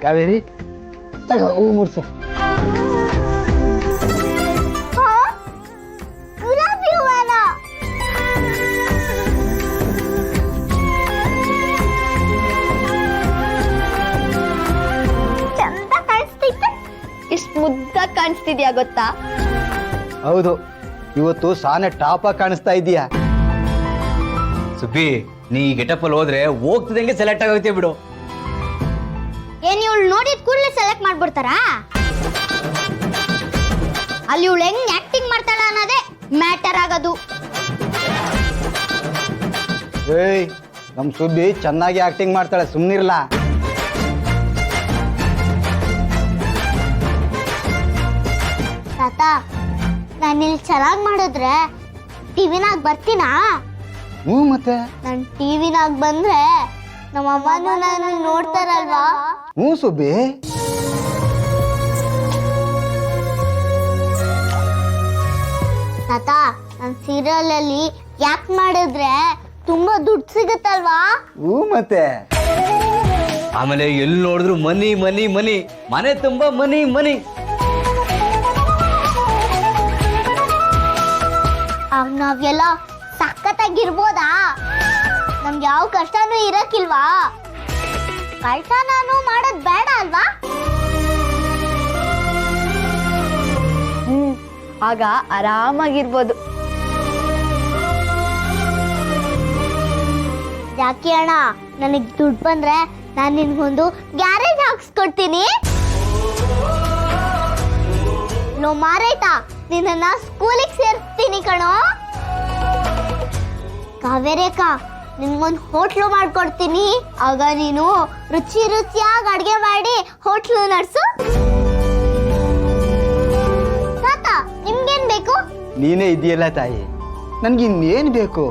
ಕಾವೇರಿ ತಗೋ ಹೂ ಮುಡ್ಸು. ಗುಲಾಬಿ ಹೂವನ ಚಂದ ಕಾಣಿಸ್ತೈತೆ. ಇಷ್ಟು ಮುದ್ದಾಗಿ ಕಾಣಿಸ್ತಿದ್ಯಾ ಗೊತ್ತಾ? ಹೌದು, ಇವತ್ತು ಸಾನೆ ಟಾಪ್ ಆಗಿ ಕಾಣಿಸ್ತಾ ಇದೀಯಾ. ಸುಬ್ಬಿ, ನೀ ಗೆಟಪ್ ಅಲ್ಲಿ ಹೋದ್ರೆ ಹೋಗ್ತಿದಂಗೆ ಸೆಲೆಕ್ಟ್ ಆಗೋಯ್ತೆ ಬಿಡು. ಏನ್ ಇವಳು ನೋಡಿದ ಕೂಡಲೇ ಸೆಲೆಕ್ಟ್ ಮಾಡ್ಬಿಡ್ತಾರಾ? ಅಲ್ಲಿ ಇವಳು ಹೆಂಗ್ ಆಕ್ಟಿಂಗ್ ಮಾಡ್ತಾಳ ಅನ್ನೋದೇ ಮ್ಯಾಟರ್ ಆಗೋದು. ಏಯ್, ನಮ್ ಸುಬ್ಬಿ ಚೆನ್ನಾಗಿ ಆಕ್ಟಿಂಗ್ ಮಾಡ್ತಾಳೆ, ಸುಮ್ನಿರ್ಲಾ. ತಾತ, ನಾನು ಇಲ್ಲಿ ಚೆನ್ನಾಗಿ ಮಾಡಿದ್ರೆ ಟಿವಿನಾಗ ಬರ್ತೀನಾ? ಹ್ಞೂ ಮತ್ತೆ. ನಾನು ಟಿವಿನಾಗ ಬಂದ್ರೆ ನಮ್ಮ ಅಮ್ಮನೂ ನಾನು ನೋಡ್ತಾರಲ್ವಾ? ಹ್ಞೂ ಸುಬ್ಬಿ. ತಾತ, ನಾನು ಸೀರಿಯಲ್ ಅಲ್ಲಿ ಯಾಕೆ ಮಾಡಿದ್ರೆ ತುಂಬಾ ದುಡ್ಡು ಸಿಗುತ್ತಲ್ವಾ? ಹ್ಞೂ ಮತ್ತೆ. ಆಮೇಲೆ ಎಲ್ಲಿ ನೋಡಿದ್ರು ಮನಿ ಮನಿ ಮನಿ, ಮನೆ ತುಂಬಾ ಮನಿ ಮನಿ. ಆಗ ನಾವೆಲ್ಲ ಸಖತ್ತಾಗಿರ್ಬೋದಾ? ನಮ್ಗೆ ಯಾವ ಕಷ್ಟನೂ ಇರಕ್ಕಿಲ್ವಾ? ಕಳ್ತನೂ ಮಾಡೋದ್ ಬೇಡ ಅಲ್ವಾ? ಆಗ ಆರಾಮಾಗಿರ್ಬೋದು. ಯಾಕೆ ಅಣ್ಣ, ನನಗ್ ದುಡ್ಡು ಬಂದ್ರೆ ನಾನು ನಿನ್ಗೊಂದು ಗ್ಯಾರೇಜ್ ಹಾಕ್ಸ್ಕೊಡ್ತೀನಿ. ಲೋ ಮಾರೈತ, ನಿನ್ನ ಸ್ಕೂಲಿಗೆ ಸೇರ್ತೀನಿ ಕಣೋ. ಕಾವೇರಿ ಅಕ್ಕ, ನಿನ್ಗೊಂದು ಹೋಟ್ಲು ಮಾಡ್ಕೊಡ್ತೀನಿ. ಆಗ ನೀನು ರುಚಿ ರುಚಿಯಾಗಿ ಅಡ್ಗೆ ಮಾಡಿ ಹೋಟ್ಲು ನಡೆಸು. ತಾತ, ನಿಮ್ಗೇನ್ ಬೇಕು? ನೀನೇ ಇದೆಯಲ್ಲ ತಾಯಿ, ನನ್ಗೆ ಇನ್ನೇನ್ ಬೇಕು?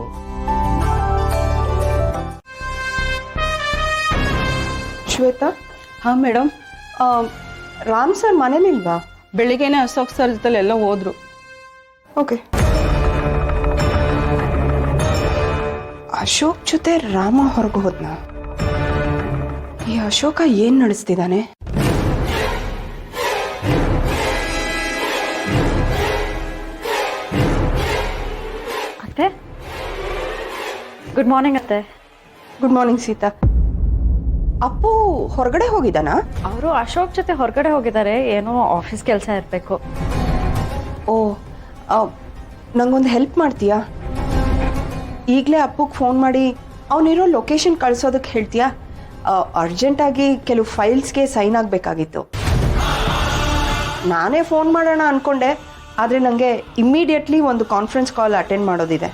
ಶ್ವೇತಾ. ಹಾಂ ಮೇಡಮ್, ರಾಮ್ ಸರ್ ಮನೇಲಿಲ್ವಾ? ಬೆಳಿಗ್ಗೆನೆ ಅಶೋಕ್ ಸರ್ ಜೊತೆಲಿ ಎಲ್ಲ ಹೋದ್ರು. ಓಕೆ. ಅಶೋಕ್ ಜೊತೆ ರಾಮ ಹೊರಗೆ ಹೋದ್ನ? ಈ ಅಶೋಕ ಏನ್ ನಡೆಸ್ತಿದ್ದಾನೆ? ಅತ್ತೆ, ಗುಡ್ ಮಾರ್ನಿಂಗ್ ಅತ್ತೆ. Good morning Seetha. ಅಪ್ಪು ಹೊರಗಡೆ ಹೋಗಿದ್ದಾನಾ? ಅವರು ಅಶೋಕ್ ಜೊತೆ ಹೊರಗಡೆ ಹೋಗಿದ್ದಾರೆ, ಏನೋ ಆಫೀಸ್ ಕೆಲಸ ಇರಬೇಕು. ಓ, ನಂಗೊಂದು ಹೆಲ್ಪ್ ಮಾಡ್ತೀಯಾ? ಈಗಲೇ ಅಪ್ಪಗೆ ಫೋನ್ ಮಾಡಿ ಅವನಿರೋ ಲೊಕೇಶನ್ ಕಳಿಸೋದಕ್ಕೆ ಹೇಳ್ತೀಯಾ? ಅರ್ಜೆಂಟಾಗಿ ಕೆಲವು ಫೈಲ್ಸ್ಗೆ ಸೈನ್ ಆಗಬೇಕಾಗಿತ್ತು. ನಾನೇ ಫೋನ್ ಮಾಡೋಣ ಅಂದ್ಕೊಂಡೆ, ಆದರೆ ನನಗೆ ಇಮ್ಮಿಡಿಯೇಟ್ಲಿ ಒಂದು ಕಾನ್ಫರೆನ್ಸ್ ಕಾಲ್ ಅಟೆಂಡ್ ಮಾಡೋದಿದೆ.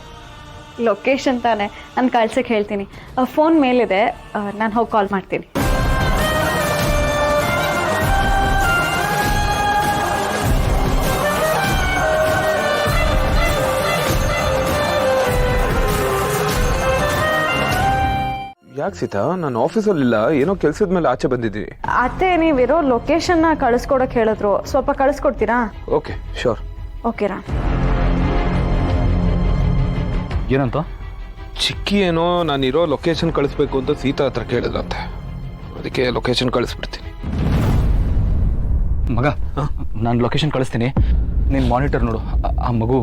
ಲೊಕೇಶನ್ ತಾನೆ, ನಾನು ಕಳ್ಸಕ್ಕೆ ಹೇಳ್ತೀನಿ. ಫೋನ್ ಮೇಲಿದೆ, ನಾನು ಹೋಗಿ ಕಾಲ್ ಮಾಡ್ತೀನಿ. ಯಾಕೆ ಸೀತಾ, ನಾನು ಆಫೀಸಲ್ಲಿಲ್ಲ, ಏನೋ ಕೆಲಸದ ಮೇಲೆ ಆಚೆ ಬಂದಿದ್ದೀನಿ. ಅತ್ತೆ, ನೀವಿರೋ ಲೊಕೇಶನ್ನ ಕಳಿಸ್ಕೊಡಕ್ಕೆ ಹೇಳಿದ್ರು, ಸ್ವಲ್ಪ ಕಳಿಸ್ಕೊಡ್ತೀರಾ? Okay, sure. ಓಕೆ ರಾಮ್. ಏನಂತ? ಚಿಕ್ಕಿ ಏನೋ ನಾನಿರೋ ಲೊಕೇಶನ್ ಕಳಿಸ್ಬೇಕು ಅಂತ ಸೀತಾ ಹತ್ರ ಕೇಳಿದ್ರಂತೆ, ಅದಕ್ಕೆ ಲೊಕೇಶನ್ ಕಳಿಸ್ಬಿಡ್ತೀನಿ. ಮಗ, ನಾನು ಲೊಕೇಶನ್ ಕಳಿಸ್ತೀನಿ, ನೀನು ಮಾನಿಟರ್ ನೋಡು. ಆ ಮಗು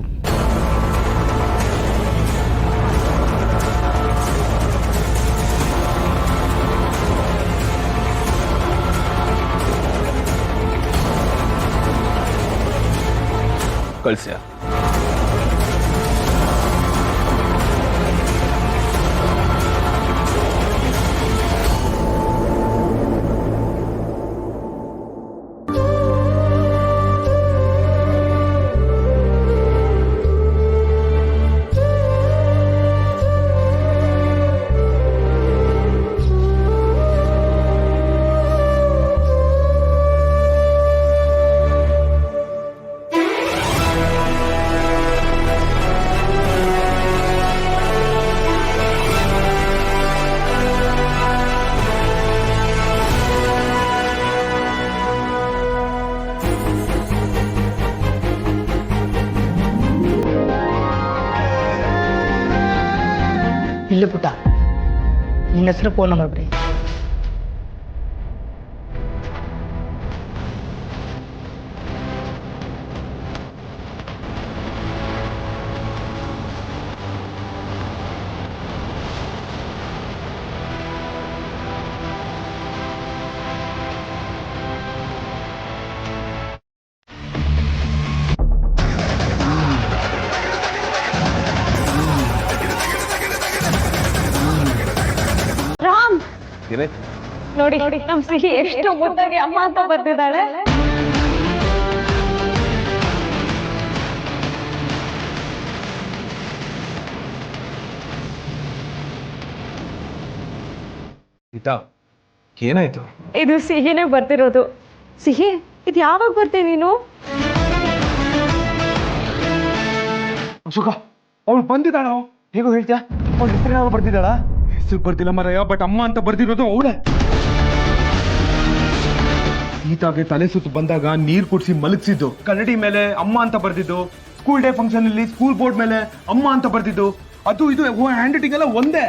ಕಳಿಸ್ಯಾ? ಇಲ್ಲ ಪುಟ್ಟ, ನಿನ್ನ ಹೆಸರು ಫೋನ್ ನಂಬರ್ ಬಿಡಿ. ಏನಾಯ್ತು? ನೋಡಿ ನಮ್ ಸಿಹಿ ಎಷ್ಟು ಮುದ್ದಾಗಿ ಅಮ್ಮ ಅಂತ ಬರ್ತಿದ್ದಾಳೆ. ಸೀತಾ ಏನಾಯ್ತು? ಇದು ಸಿಹಿನೇ ಬರ್ತಿರೋದು. ಸಿಹಿ ಇದು ಯಾವಾಗ ಬರ್ತೀನಿ ನೀನು? ಸುಖ ಅವಳು ಬಂದಿದ್ದಾಳ. ಹೇಗೋ ಹೇಳ್ತೀಯ? ಅವಳ ಹೆಸರು ಬರ್ದಿದ್ದಾಳ? ಹೆಸರು ಬರ್ದಿಲ್ಲ ಮರಯ್ಯ, ಬಟ್ ಅಮ್ಮ ಅಂತ ಬರ್ದಿರೋದು ಅವಳೆ. ಸೀತಾಗೆ ತಲೆ ಸುತ್ತು ಬಂದಾಗ ನೀರ್ ಕುಡಿಸಿ ಮಲಗಿಸಿದ್ದು, ಕನ್ನಡಿ ಮೇಲೆ ಅಮ್ಮ ಅಂತ ಬರ್ದಿದ್ದು, ಸ್ಕೂಲ್ ಡೇ ಫಂಕ್ಷನ್ ಅಲ್ಲಿ ಸ್ಕೂಲ್ ಬೋರ್ಡ್ ಮೇಲೆ ಅಮ್ಮ ಅಂತ ಬರ್ದಿದ್ದು, ಅದು ಇದು ಹ್ಯಾಂಡ್ ರೈಟಿಂಗ್ ಎಲ್ಲ ಒಂದೇ.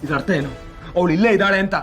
ಇದರ ಅರ್ಥ ಏನು? ಅವಳು ಇಲ್ಲೇ ಇದ್ದಾಳೆ ಅಂತ.